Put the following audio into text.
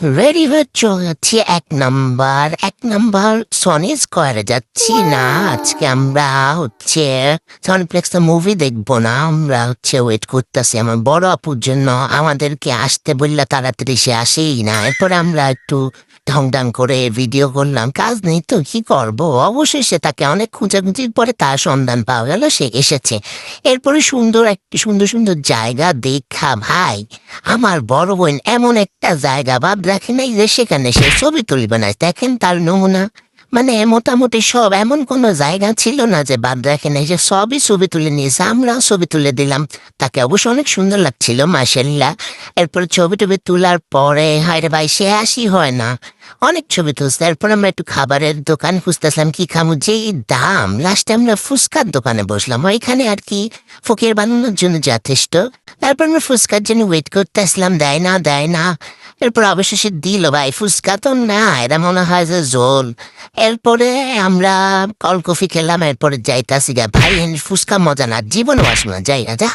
Ready হয়ে চলে যাচ্ছি এক নাম্বার সনি স্কোয়ারে যাচ্ছি না। আজকে আমরা সনিপ্লেক্স মুভি দেখবো না, আমরা ওয়েট করতেছি আমার বড় আপুর জন্য। আমাদেরকে আসতে বললে তাড়াতাড়ি সে আসেই না। এরপরে আমরা একটু ঢং করে ভিডিও করলাম, কাজ নেই তো কি করবো। অবশেষে তাকে অনেক খুঁজাখুঁজির পরে তার সন্ধান পাওয়া গেল, সে এসেছে। এরপরে সুন্দর সুন্দর জায়গা দেখা ভাই, আমার বড় বোন এমন একটা জায়গা ভাব রাখে নাই যে সেখানে সে ছবি তুলবে না। দেখেন তার নমুনা, মানে মোটামুটি সব, এমন কোনো জায়গা ছিল না যে বাদ রাখে নাই, যে সবই ছবি তুলে নিয়েছে। আমরাও ছবি তুলে দিলাম, তাকে অবশ্য অনেক সুন্দর লাগছিল মাশাআল্লাহ। এরপরে ছবি টবি তোলার পরে হায়রে ভাই সে আসি হয় না, অনেক ছবি তুলছে। এরপর আমরা একটু খাবারের দোকান খুঁজতেছিলাম কি খামু, যে দাম, লাস্টে আমরা ফুচকার দোকানে বসলাম। ওইখানে আর কি ফকির বানানোর জন্য যথেষ্ট। তারপর আমরা ফুচকার জন্য ওয়েট করতে আসলাম, দেয় না। এরপর অবশেষে দিল ভাই, ফুচকা তো না, এরা মনে হয় যে জোল। এরপরে আমরা কল কফি খেলাম, এরপরে যাইতাছি গা ভাই, ফুচকা মজা না, জীবনও আসবো না, যাই না যা।